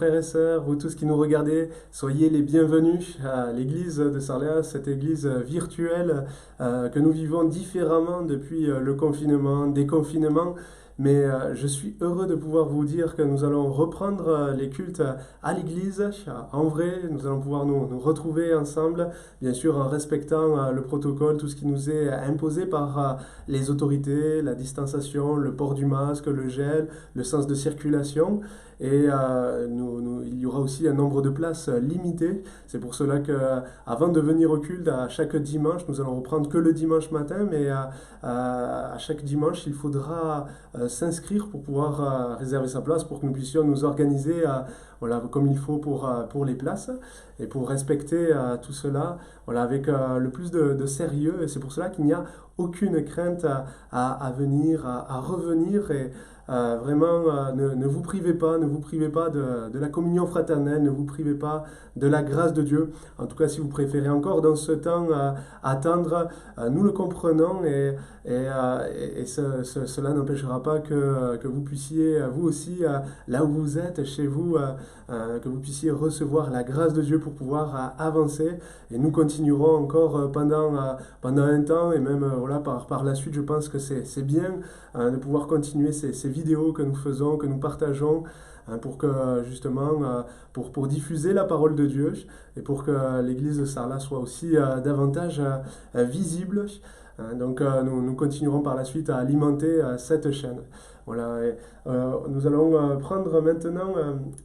frères et sœurs, vous tous qui nous regardez, soyez les bienvenus à l'église de Sarléas, cette église virtuelle que nous vivons différemment depuis le confinement, déconfinement. Mais je suis heureux de pouvoir vous dire que nous allons reprendre les cultes à l'église, en vrai. Nous allons pouvoir nous retrouver ensemble, bien sûr en respectant le protocole, tout ce qui nous est imposé par les autorités, la distanciation, le port du masque, le gel, le sens de circulation. Et il y aura aussi un nombre de places limité. C'est pour cela que, avant de venir au culte à chaque dimanche, nous allons reprendre que le dimanche matin, mais à chaque dimanche, il faudra s'inscrire pour pouvoir réserver sa place, pour que nous puissions nous organiser voilà, comme il faut pour les places et pour respecter tout cela voilà, avec le plus de sérieux. Et c'est pour cela qu'il n'y a aucune crainte à venir, à revenir. Et vraiment, ne vous privez pas, ne vous privez pas de la communion fraternelle, ne vous privez pas de la grâce de Dieu. En tout cas, si vous préférez encore dans ce temps attendre, nous le comprenons et cela n'empêchera pas que vous puissiez, vous aussi, là où vous êtes, chez vous, que vous puissiez recevoir la grâce de Dieu pour pouvoir avancer. Et nous continuerons encore pendant un temps et même voilà, par la suite, je pense que c'est bien de pouvoir continuer ces vidéos que nous faisons, que nous partageons, pour que justement, pour diffuser la parole de Dieu et pour que l'église de Sarlat soit aussi davantage visible. Donc nous continuerons par la suite à alimenter cette chaîne. Voilà, et, nous allons prendre maintenant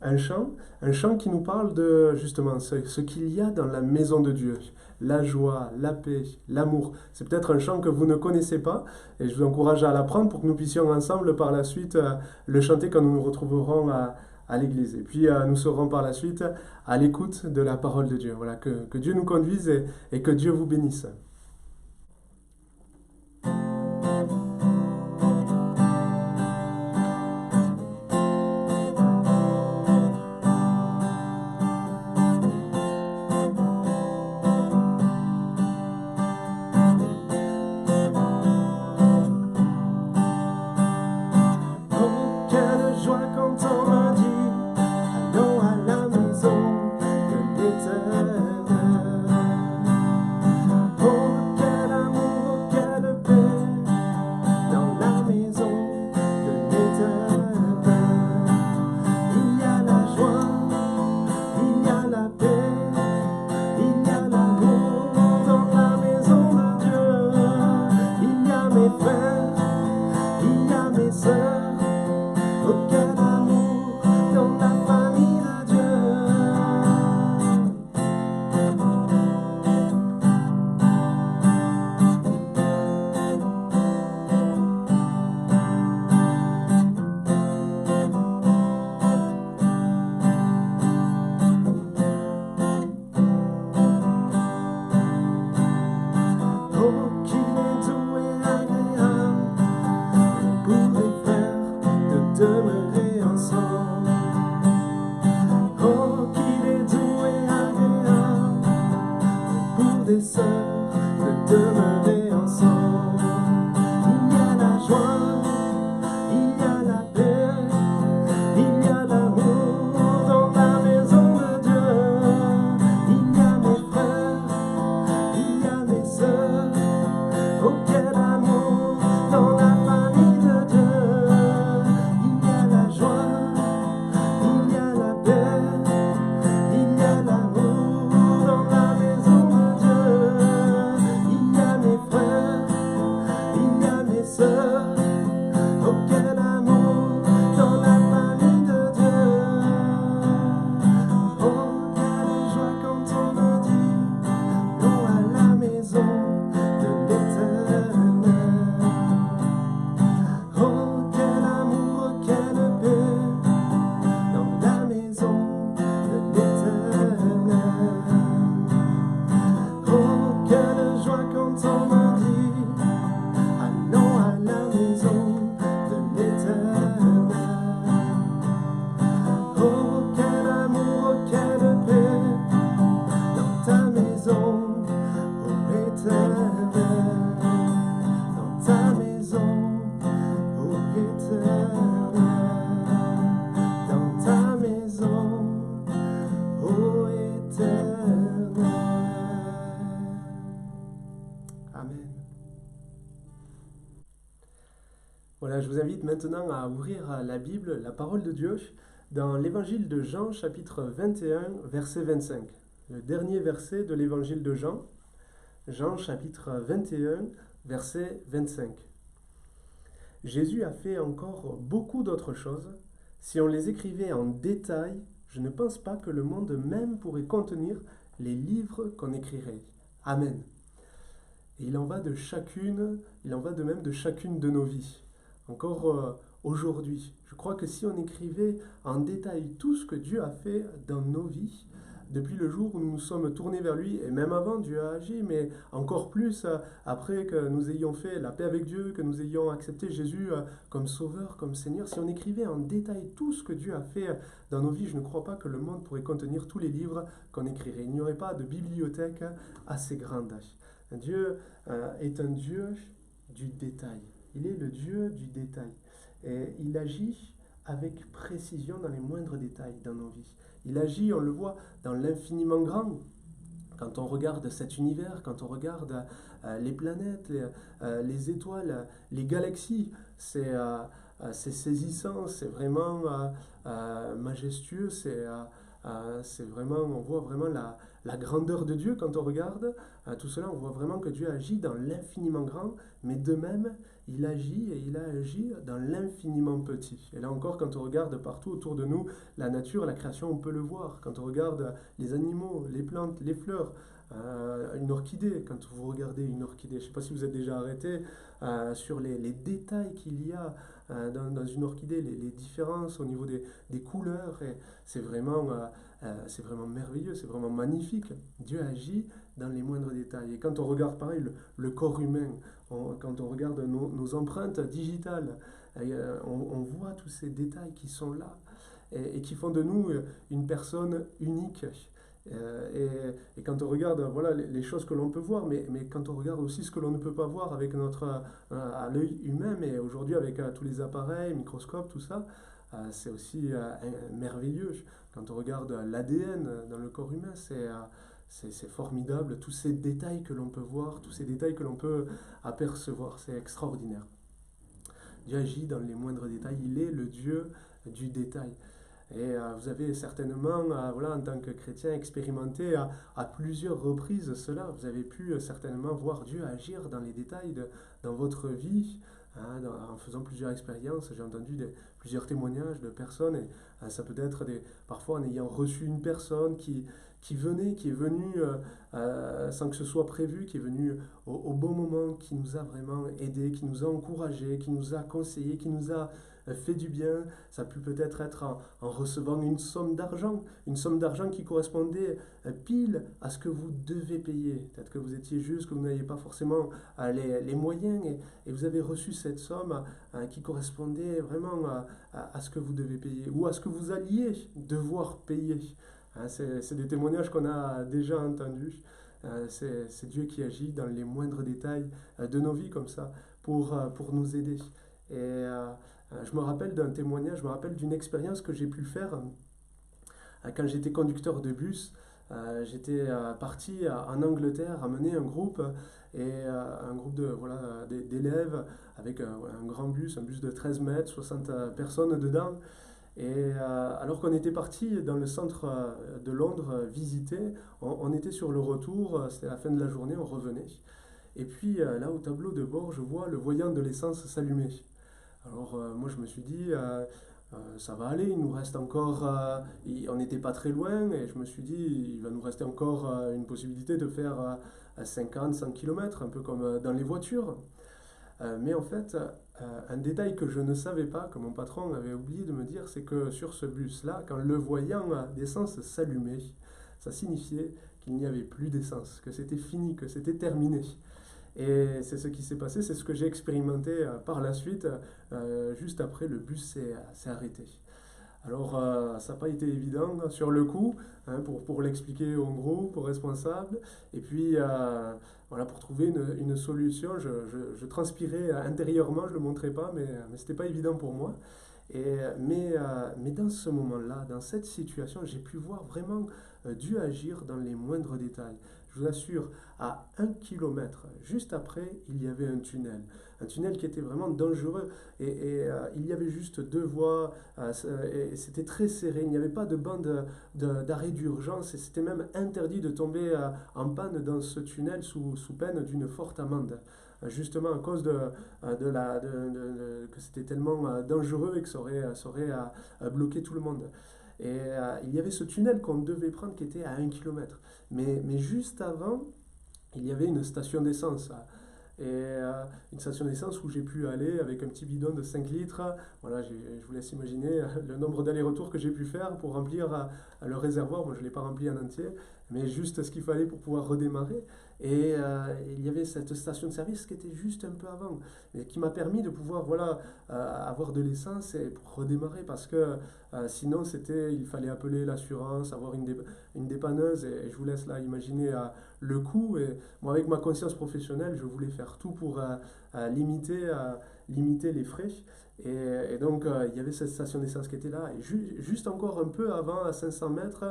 un chant qui nous parle de justement ce qu'il y a dans la maison de Dieu. La joie, la paix, l'amour. C'est peut-être un chant que vous ne connaissez pas et je vous encourage à l'apprendre pour que nous puissions ensemble par la suite le chanter quand nous nous retrouverons à l'église. Et puis nous serons par la suite à l'écoute de la parole de Dieu. Voilà, que Dieu nous conduise et que Dieu vous bénisse. Il y a l'amour dans la maison de Dieu. Amen. Voilà, je vous invite maintenant à ouvrir la Bible, la parole de Dieu, dans l'évangile de Jean, chapitre 21, verset 25. Le dernier verset de l'évangile de Jean, Jean, chapitre 21, verset 25. Jésus a fait encore beaucoup d'autres choses. Si on les écrivait en détail, je ne pense pas que le monde même pourrait contenir les livres qu'on écrirait. Amen. Et il en va de même de chacune de nos vies. Encore aujourd'hui, je crois que si on écrivait en détail tout ce que Dieu a fait dans nos vies, depuis le jour où nous nous sommes tournés vers lui, et même avant, Dieu a agi, mais encore plus après que nous ayons fait la paix avec Dieu, que nous ayons accepté Jésus comme Sauveur, comme Seigneur, si on écrivait en détail tout ce que Dieu a fait dans nos vies, je ne crois pas que le monde pourrait contenir tous les livres qu'on écrirait. Il n'y aurait pas de bibliothèque assez grande. Dieu est un Dieu du détail. Il est le Dieu du détail. Et il agit avec précision dans les moindres détails dans nos vies. Il agit, on le voit, dans l'infiniment grand. Quand on regarde cet univers, quand on regarde les planètes, les étoiles, les galaxies, c'est saisissant, c'est vraiment majestueux, c'est vraiment, on voit vraiment la grandeur de Dieu quand on regarde tout cela, on voit vraiment que Dieu agit dans l'infiniment grand, mais de même, il agit et il a agi dans l'infiniment petit. Et là encore, quand on regarde partout autour de nous, la nature, la création, on peut le voir. Quand on regarde les animaux, les plantes, les fleurs, une orchidée, quand vous regardez une orchidée, je ne sais pas si vous êtes déjà arrêté sur les détails qu'il y a dans une orchidée, les différences au niveau des couleurs, et c'est vraiment merveilleux, c'est vraiment magnifique. Dieu agit dans les moindres détails. Et quand on regarde pareil le corps humain, quand on regarde nos empreintes digitales, on voit tous ces détails qui sont là et qui font de nous une personne unique. Et quand on regarde voilà, les choses que l'on peut voir, mais quand on regarde aussi ce que l'on ne peut pas voir avec à l'œil humain, mais aujourd'hui avec tous les appareils, microscopes, tout ça, c'est aussi merveilleux. Quand on regarde l'ADN dans le corps humain, c'est formidable, tous ces détails que l'on peut voir, tous ces détails que l'on peut apercevoir, c'est extraordinaire. Dieu agit dans les moindres détails, il est le Dieu du détail. Et vous avez certainement, voilà, en tant que chrétien, expérimenté à plusieurs reprises cela. Vous avez pu certainement voir Dieu agir dans les détails dans votre vie, en faisant plusieurs expériences. J'ai entendu plusieurs témoignages de personnes, et ça peut être parfois en ayant reçu une personne qui est venue sans que ce soit prévu, qui est venue au bon moment, qui nous a vraiment aidés, qui nous a encouragés, qui nous a conseillés, qui nous a fait du bien. Ça peut-être être en recevant une somme d'argent qui correspondait pile à ce que vous devez payer. Peut-être que vous étiez juste, que vous n'aviez pas forcément les moyens, et vous avez reçu cette somme qui correspondait vraiment à ce que vous devez payer, ou à ce que vous alliez devoir payer. C'est des témoignages qu'on a déjà entendus. C'est Dieu qui agit dans les moindres détails de nos vies comme ça pour nous aider. Et je me rappelle d'un témoignage, je me rappelle d'une expérience que j'ai pu faire quand j'étais conducteur de bus. J'étais parti en Angleterre amener un groupe, un groupe d'élèves avec un grand bus, un bus de 13 mètres, 60 personnes dedans. Et alors qu'on était parti dans le centre de Londres visiter, on était sur le retour, c'était la fin de la journée, on revenait. Et puis là au tableau de bord, je vois le voyant de l'essence s'allumer. Alors moi je me suis dit, ça va aller, il nous reste encore, on n'était pas très loin, et je me suis dit, il va nous rester encore une possibilité de faire 50, 100 km, un peu comme dans les voitures. Mais en fait, un détail que je ne savais pas, que mon patron avait oublié de me dire, c'est que sur ce bus-là, quand le voyant d'essence s'allumait, ça signifiait qu'il n'y avait plus d'essence, que c'était fini, que c'était terminé. Et c'est ce qui s'est passé, c'est ce que j'ai expérimenté par la suite, juste après le bus s'est arrêté. Alors, ça n'a pas été évident sur le coup, pour l'expliquer au groupe, aux responsables. Et puis, voilà, pour trouver une solution, je transpirais intérieurement, je ne le montrais pas, mais ce n'était pas évident pour moi. Mais dans ce moment-là, dans cette situation, j'ai pu voir vraiment Dieu agir dans les moindres détails. Je je vous assure, à 1 kilomètre, juste après, il y avait un tunnel qui était vraiment dangereux, il y avait juste deux voies, et c'était très serré, il n'y avait pas de bande d'arrêt d'urgence, et c'était même interdit de tomber en panne dans ce tunnel sous peine d'une forte amende. Justement à cause que c'était tellement dangereux et que ça aurait bloqué tout le monde. Il y avait ce tunnel qu'on devait prendre qui était à 1 kilomètre. Mais juste avant, il y avait une station d'essence. Une station d'essence où j'ai pu aller avec un petit bidon de 5 litres. Voilà, je vous laisse imaginer le nombre d'allers-retours que j'ai pu faire pour remplir le réservoir. Moi, je ne l'ai pas rempli en entier, mais juste ce qu'il fallait pour pouvoir redémarrer. Il y avait cette station de service qui était juste un peu avant, et qui m'a permis de pouvoir voilà, avoir de l'essence et pour redémarrer, parce que sinon il fallait appeler l'assurance, avoir une dépanneuse, et je vous laisse là imaginer le coût. Et moi, avec ma conscience professionnelle, je voulais faire tout pour limiter les frais. Donc, il y avait cette station d'essence qui était là. Et juste encore un peu avant, à 500 mètres,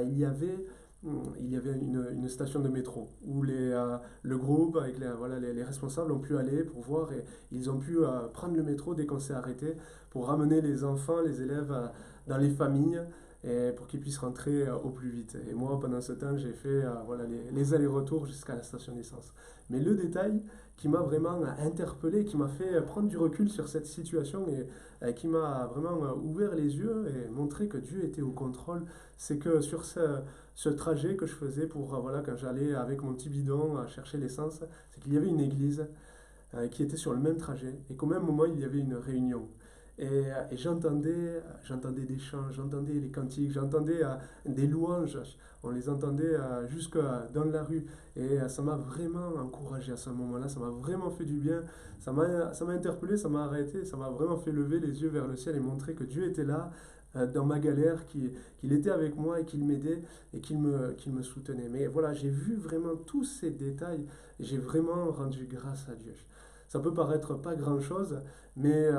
il y avait une station de métro où le groupe avec les responsables ont pu aller pour voir, et ils ont pu prendre le métro dès qu'on s'est arrêté pour ramener les enfants, les élèves dans les familles, et pour qu'ils puissent rentrer au plus vite. Et moi, pendant ce temps, j'ai fait voilà, les allers-retours jusqu'à la station d'essence. Mais le détail qui m'a vraiment interpellé, qui m'a fait prendre du recul sur cette situation, et qui m'a vraiment ouvert les yeux et montré que Dieu était au contrôle, c'est que sur ce trajet que je faisais pour, voilà, quand j'allais avec mon petit bidon chercher l'essence, c'est qu'il y avait une église qui était sur le même trajet, et qu'au même moment, il y avait une réunion. Et j'entendais des chants, j'entendais les cantiques, j'entendais des louanges, on les entendait jusque dans la rue. Et ça m'a vraiment encouragé à ce moment-là, ça m'a vraiment fait du bien, ça m'a interpellé, ça m'a arrêté, ça m'a vraiment fait lever les yeux vers le ciel et montrer que Dieu était là dans ma galère, qu'il était avec moi et qu'il m'aidait et qu'il me soutenait. Mais voilà, j'ai vu vraiment tous ces détails et j'ai vraiment rendu grâce à Dieu. Ça peut paraître pas grand-chose, mais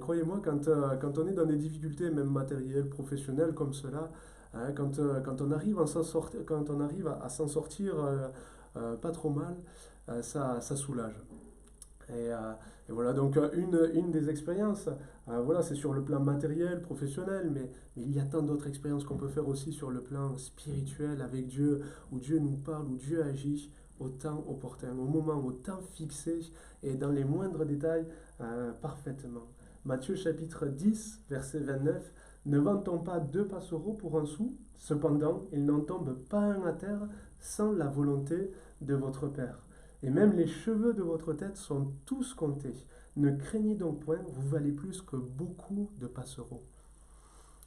croyez-moi, quand on est dans des difficultés, même matérielles, professionnelles comme cela, hein, quand on arrive quand on arrive à s'en sortir pas trop mal, ça soulage. Et voilà, donc une des expériences, voilà, c'est sur le plan matériel, professionnel, mais il y a tant d'autres expériences qu'on peut faire aussi sur le plan spirituel avec Dieu, où Dieu nous parle, où Dieu agit au temps opportun, au moment, au temps fixé, et dans les moindres détails, parfaitement. Matthieu chapitre 10, verset 29, ne vend-on pas 2 passereaux pour un sou? Cependant, il n'en tombe pas un à terre sans la volonté de votre Père. Et même les cheveux de votre tête sont tous comptés. Ne craignez donc point, vous valez plus que beaucoup de passereaux.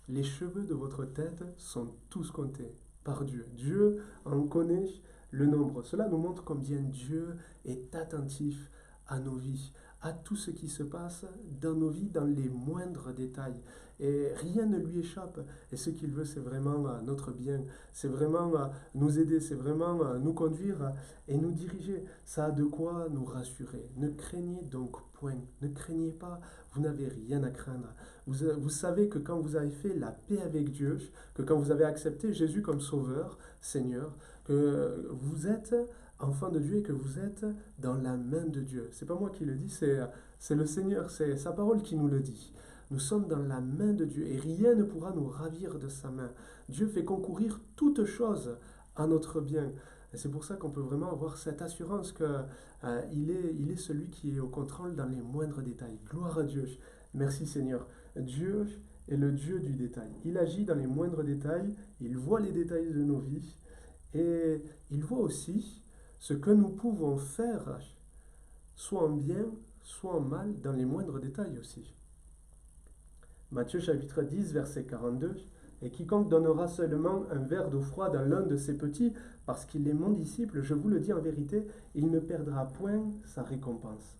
Les cheveux de votre tête sont tous comptés par Dieu. Dieu en connaît le nombre. Cela nous montre combien Dieu est attentif à nos vies, à tout ce qui se passe dans nos vies, dans les moindres détails. Et rien ne lui échappe. Et ce qu'il veut, c'est vraiment notre bien. C'est vraiment nous aider, c'est vraiment nous conduire et nous diriger. Ça a de quoi nous rassurer. Ne craignez donc point. Ne craignez pas. Vous n'avez rien à craindre. Vous savez que quand vous avez fait la paix avec Dieu, que quand vous avez accepté Jésus comme Sauveur, Seigneur, que vous êtes enfant de Dieu et que vous êtes dans la main de Dieu. C'est pas moi qui le dis, c'est le Seigneur, c'est sa parole qui nous le dit. Nous sommes dans la main de Dieu et rien ne pourra nous ravir de sa main. Dieu fait concourir toutes choses à notre bien. Et c'est pour ça qu'on peut vraiment avoir cette assurance qu'il est celui qui est au contrôle dans les moindres détails. Gloire à Dieu. Merci Seigneur. Dieu est le Dieu du détail. Il agit dans les moindres détails, il voit les détails de nos vies et il voit aussi ce que nous pouvons faire, soit en bien, soit en mal, dans les moindres détails aussi. Matthieu chapitre 10, verset 42. Et quiconque donnera seulement un verre d'eau froide à l'un de ses petits, parce qu'il est mon disciple, je vous le dis en vérité, il ne perdra point sa récompense.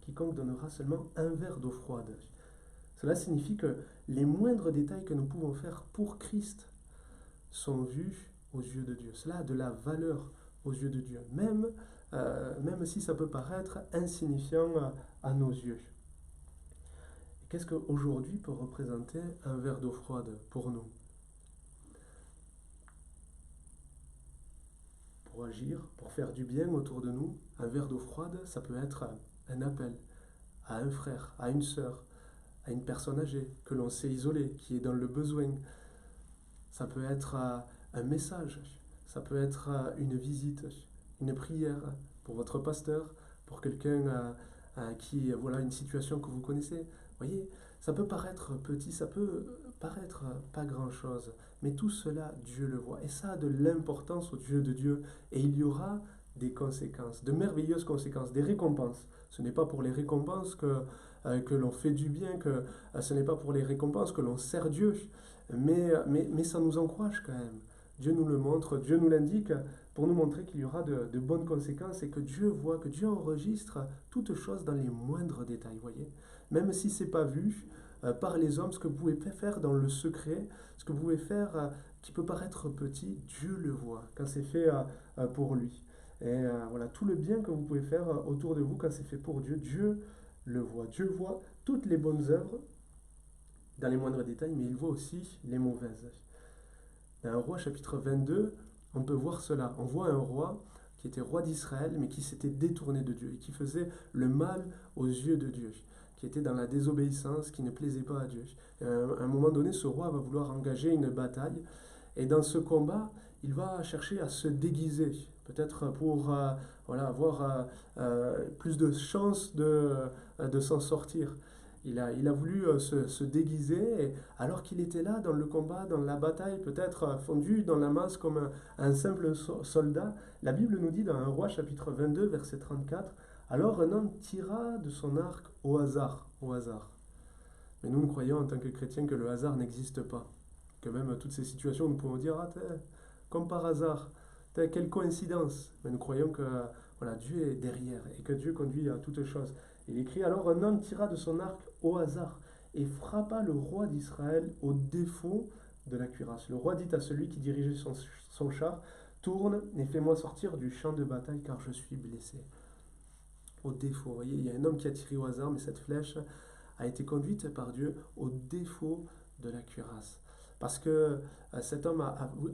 Quiconque donnera seulement un verre d'eau froide. Cela signifie que les moindres détails que nous pouvons faire pour Christ sont vus aux yeux de Dieu. Cela a de la valeur aux yeux de Dieu, même si ça peut paraître insignifiant à nos yeux. Qu'est-ce qu'aujourd'hui peut représenter un verre d'eau froide pour nous? pour agir, pour faire du bien autour de nous. Un verre d'eau froide, ça peut être un appel à un frère, à une sœur, à une personne âgée que l'on sait isolée, qui est dans le besoin. Ça peut être un message, ça peut être une visite, une prière pour votre pasteur, pour quelqu'un qui, voilà, une situation que vous connaissez. Vous voyez, ça peut paraître petit, ça peut paraître pas grand-chose, mais tout cela, Dieu le voit. Et ça a de l'importance aux yeux de Dieu. Et il y aura des conséquences, de merveilleuses conséquences, des récompenses. Ce n'est pas pour les récompenses que l'on fait du bien, ce n'est pas pour les récompenses que l'on sert Dieu, mais ça nous encourage quand même. Dieu nous le montre, Dieu nous l'indique pour nous montrer qu'il y aura de bonnes conséquences et que Dieu voit, que Dieu enregistre toutes choses dans les moindres détails, voyez. Même si ce n'est pas vu par les hommes, ce que vous pouvez faire dans le secret, ce que vous pouvez faire qui peut paraître petit, Dieu le voit quand c'est fait pour lui. Et voilà, tout le bien que vous pouvez faire autour de vous quand c'est fait pour Dieu, Dieu le voit. Dieu voit toutes les bonnes œuvres dans les moindres détails, mais il voit aussi les mauvaises. Dans 1 Roi chapitre 22, on peut voir cela. On voit un roi qui était roi d'Israël, mais qui s'était détourné de Dieu et qui faisait le mal aux yeux de Dieu, qui était dans la désobéissance, qui ne plaisait pas à Dieu. À un moment donné, ce roi va vouloir engager une bataille, et dans ce combat, il va chercher à se déguiser, peut-être pour voilà, avoir plus de chances de s'en sortir. Il a voulu se déguiser, et alors qu'il était là dans le combat, dans la bataille, peut-être fondu dans la masse comme un simple soldat. La Bible nous dit dans 1 Roi chapitre 22, verset 34, « Alors un homme tira de son arc au hasard. » Au hasard. Mais nous croyons en tant que chrétiens que le hasard n'existe pas. Que même toutes ces situations, nous pouvons dire, ah, comme par hasard, quelle coïncidence. Mais nous croyons que voilà, Dieu est derrière et que Dieu conduit à toutes choses. Il écrit, alors un homme tira de son arc au hasard et frappa le roi d'Israël au défaut de la cuirasse. Le roi dit à celui qui dirigeait son char, tourne et fais-moi sortir du champ de bataille car je suis blessé. Au défaut, vous voyez, il y a un homme qui a tiré au hasard, mais cette flèche a été conduite par Dieu au défaut de la cuirasse. Parce que cet homme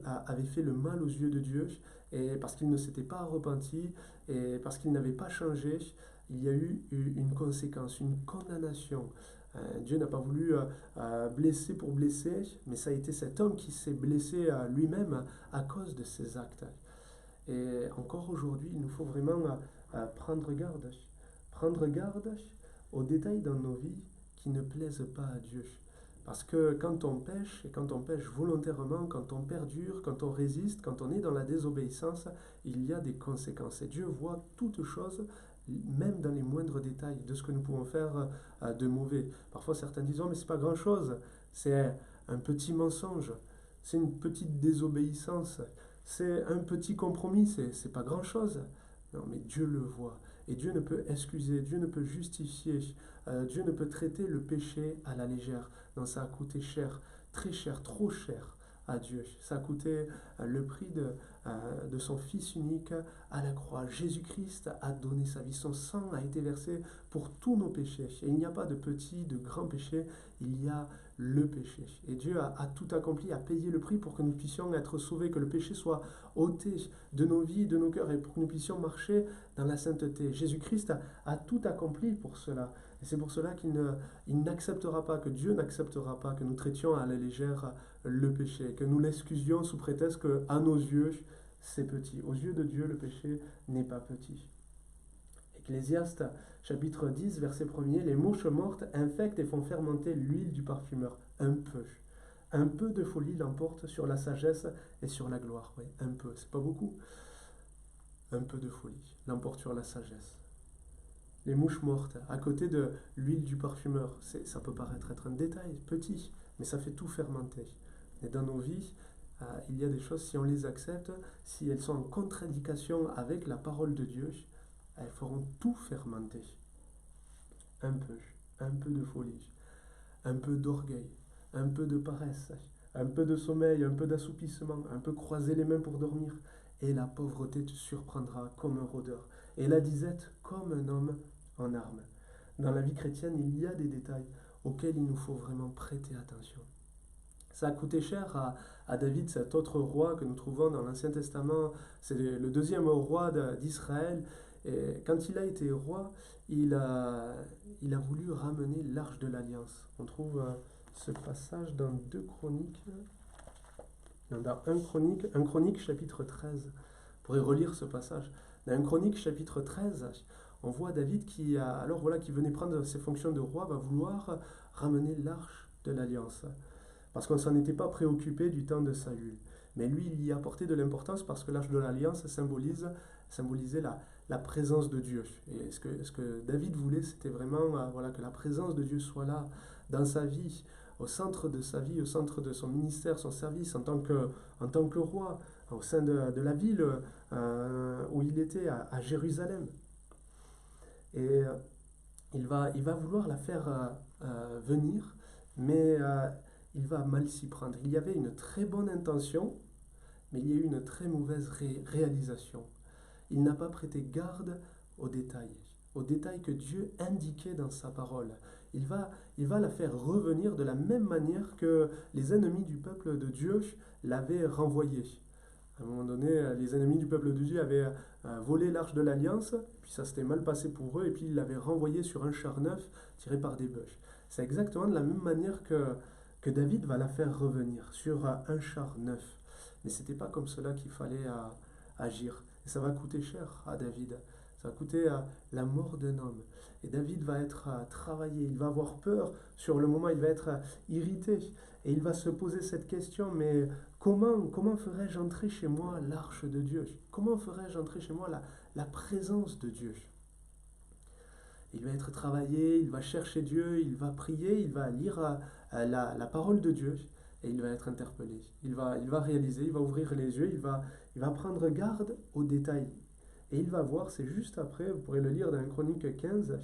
avait fait le mal aux yeux de Dieu, et parce qu'il ne s'était pas repenti, et parce qu'il n'avait pas changé, il y a eu une conséquence, une condamnation. Dieu n'a pas voulu blesser pour blesser, mais ça a été cet homme qui s'est blessé lui-même à cause de ses actes. Et encore aujourd'hui, il nous faut vraiment prendre garde. Prendre garde aux détails dans nos vies qui ne plaisent pas à Dieu. Parce que quand on pêche, et quand on pêche volontairement, quand on perdure, quand on résiste, quand on est dans la désobéissance, il y a des conséquences. Et Dieu voit toutes choses, même dans les moindres détails, de ce que nous pouvons faire de mauvais. Parfois certains disent, oh, mais c'est pas grand-chose, c'est un petit mensonge, c'est une petite désobéissance, c'est un petit compromis, c'est pas grand-chose. Non, mais Dieu le voit. Et Dieu ne peut excuser, Dieu ne peut justifier, Dieu ne peut traiter le péché à la légère. Non, ça a coûté cher, très cher, trop cher à Dieu. Ça a coûté le prix de son Fils unique à la croix. Jésus-Christ a donné sa vie, son sang a été versé pour tous nos péchés. Et il n'y a pas de petits, de grands péchés, il y a le péché. Et Dieu a tout accompli, a payé le prix pour que nous puissions être sauvés, que le péché soit ôté de nos vies, de nos cœurs, et pour que nous puissions marcher dans la sainteté. Jésus-Christ a tout accompli pour cela. Et c'est pour cela qu'il n'acceptera pas, que Dieu n'acceptera pas que nous traitions à la légère le péché, que nous l'excusions sous prétexte qu'à nos yeux, c'est petit. Aux yeux de Dieu, le péché n'est pas petit. Ecclésiaste, chapitre 10, verset 1er, les mouches mortes infectent et font fermenter l'huile du parfumeur. Un peu. Un peu de folie l'emporte sur la sagesse et sur la gloire. Oui, un peu, c'est pas beaucoup. Un peu de folie l'emporte sur la sagesse. Les mouches mortes, à côté de l'huile du parfumeur, ça peut paraître être un détail petit, mais ça fait tout fermenter. Et dans nos vies, il y a des choses, si on les accepte, si elles sont en contre-indication avec la parole de Dieu, elles feront tout fermenter. Un peu de folie, un peu d'orgueil, un peu de paresse, un peu de sommeil, un peu d'assoupissement, un peu croiser les mains pour dormir, et la pauvreté te surprendra comme un rôdeur, et la disette comme un homme en armes. Dans la vie chrétienne, il y a des détails auxquels il nous faut vraiment prêter attention. Ça a coûté cher à David, cet autre roi que nous trouvons dans l'Ancien Testament. C'est le deuxième roi d'Israël. Et quand il a été roi, il a voulu ramener l'arche de l'Alliance. On trouve ce passage dans 2 Chroniques, non, dans 1 Chronique chapitre 13. Vous pourrez relire ce passage. Dans 1 Chronique chapitre 13, on voit David qui, alors voilà, qui venait prendre ses fonctions de roi, va vouloir ramener l'arche de l'Alliance. Parce qu'on ne s'en était pas préoccupé du temps de Saül. Mais lui, il y apportait de l'importance parce que l'arche de l'Alliance symbolisait la présence de Dieu. Et ce que David voulait, c'était vraiment voilà, que la présence de Dieu soit là, dans sa vie, au centre de sa vie, au centre de son ministère, son service, en tant que roi, au sein de la ville où il était, à Jérusalem. Et il va vouloir la faire venir, mais il va mal s'y prendre. Il y avait une très bonne intention, mais il y a eu une très mauvaise réalisation. Il n'a pas prêté garde aux détails que Dieu indiquait dans sa parole. Il va la faire revenir de la même manière que les ennemis du peuple de Dieu l'avaient renvoyée. À un moment donné, les ennemis du peuple de Dieu avaient volé l'arche de l'Alliance, puis ça s'était mal passé pour eux, et puis ils l'avaient renvoyé sur un char neuf tiré par des bœufs. C'est exactement de la même manière que David va la faire revenir sur un char neuf. Mais ce n'était pas comme cela qu'il fallait agir. Et ça va coûter cher à David. Ça va coûter la mort d'un homme. Et David va être travaillé, il va avoir peur sur le moment, il va être irrité. Et il va se poser cette question, mais comment ferais-je entrer chez moi l'arche de Dieu? Comment ferais-je entrer chez moi la présence de Dieu? Il va être travaillé, il va chercher Dieu, il va prier, il va lire la parole de Dieu et il va être interpellé. Il va réaliser, il va ouvrir les yeux, il va prendre garde aux détails. Et il va voir, c'est juste après, vous pourrez le lire dans 1 Chronique 15,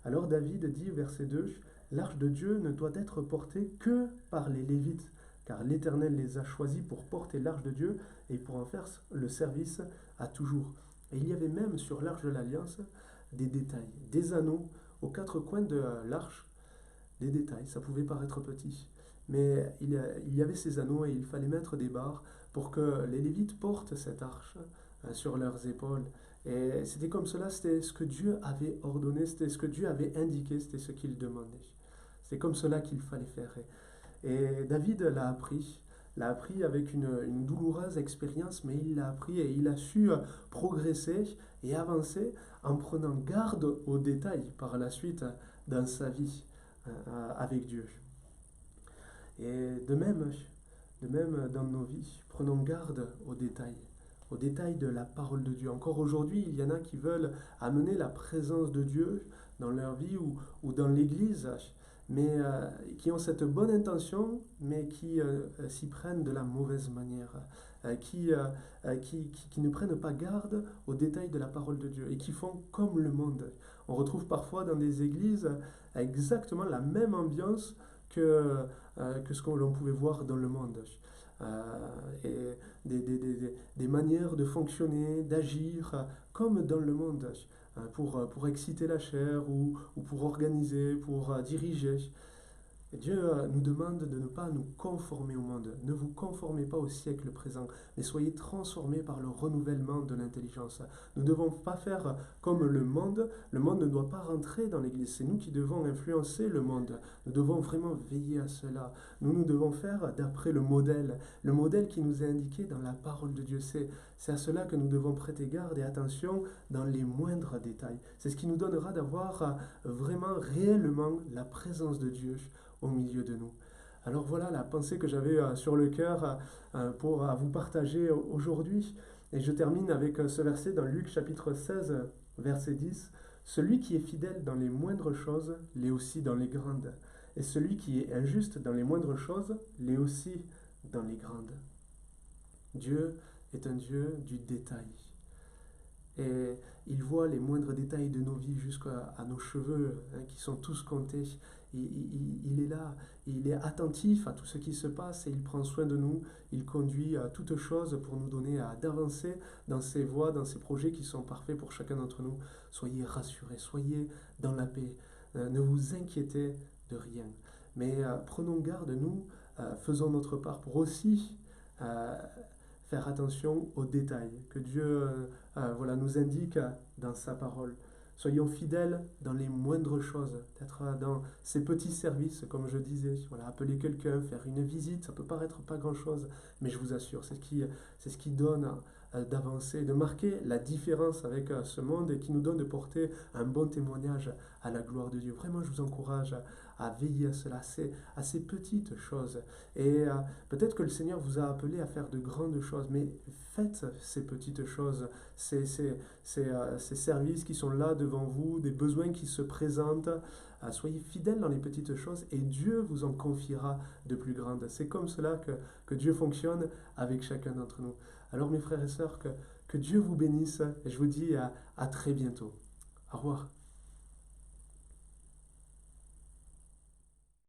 alors David dit, verset 2, « L'arche de Dieu ne doit être portée que par les Lévites, car l'Éternel les a choisis pour porter l'arche de Dieu et pour en faire le service à toujours. » Et il y avait même sur l'arche de l'Alliance des détails, des anneaux aux 4 coins de l'arche, des détails, ça pouvait paraître petit. Mais il y avait ces anneaux et il fallait mettre des barres pour que les Lévites portent cette arche sur leurs épaules. Et c'était comme cela, c'était ce que Dieu avait ordonné, c'était ce que Dieu avait indiqué, c'était ce qu'il demandait. C'est comme cela qu'il fallait faire. Et David l'a appris avec une douloureuse expérience, mais il l'a appris et il a su progresser et avancer en prenant garde aux détails par la suite dans sa vie avec Dieu. Et de même dans nos vies, prenons garde aux détails de la parole de Dieu. Encore aujourd'hui, il y en a qui veulent amener la présence de Dieu dans leur vie ou dans l'Église, mais qui ont cette bonne intention, mais qui s'y prennent de la mauvaise manière, qui ne prennent pas garde aux détails de la parole de Dieu et qui font comme le monde. On retrouve parfois dans des églises exactement la même ambiance que ce que l'on pouvait voir dans le monde. Et des manières de fonctionner, d'agir, comme dans le monde, pour exciter la chair ou pour organiser, pour diriger. Et Dieu nous demande de ne pas nous conformer au monde. Ne vous conformez pas au siècle présent, mais soyez transformés par le renouvellement de l'intelligence. Nous ne devons pas faire comme le monde. Le monde ne doit pas rentrer dans l'Église. C'est nous qui devons influencer le monde. Nous devons vraiment veiller à cela. Nous devons faire d'après le modèle qui nous est indiqué dans la parole de Dieu. C'est à cela que nous devons prêter garde et attention dans les moindres détails. C'est ce qui nous donnera d'avoir vraiment, réellement la présence de Dieu au milieu de nous. Alors voilà la pensée que j'avais sur le cœur pour vous partager aujourd'hui. Et je termine avec ce verset dans Luc chapitre 16, verset 10. « Celui qui est fidèle dans les moindres choses, l'est aussi dans les grandes. Et celui qui est injuste dans les moindres choses, l'est aussi dans les grandes. » Dieu est un Dieu du détail. Et il voit les moindres détails de nos vies jusqu'à nos cheveux qui sont tous comptés. Il est là, il est attentif à tout ce qui se passe et il prend soin de nous. Il conduit à toutes choses pour nous donner d'avancer dans ses voies, dans ses projets qui sont parfaits pour chacun d'entre nous. Soyez rassurés, soyez dans la paix. Ne vous inquiétez de rien. Mais prenons garde, nous, faisons notre part pour aussi faire attention aux détails que Dieu voilà, nous indique dans sa parole. Soyons fidèles dans les moindres choses, peut-être dans ces petits services, comme je disais. Voilà, appeler quelqu'un, faire une visite, ça peut paraître pas grand-chose, mais je vous assure, c'est ce qui donne d'avancer, de marquer la différence avec ce monde et qui nous donne de porter un bon témoignage à la gloire de Dieu. Vraiment, je vous encourage à veiller à cela, à ces petites choses. Et peut-être que le Seigneur vous a appelé à faire de grandes choses, mais faites ces petites choses, ces services qui sont là devant vous, des besoins qui se présentent. Soyez fidèles dans les petites choses et Dieu vous en confiera de plus grandes. C'est comme cela que Dieu fonctionne avec chacun d'entre nous. Alors mes frères et sœurs, que Dieu vous bénisse et je vous dis à très bientôt. Au revoir.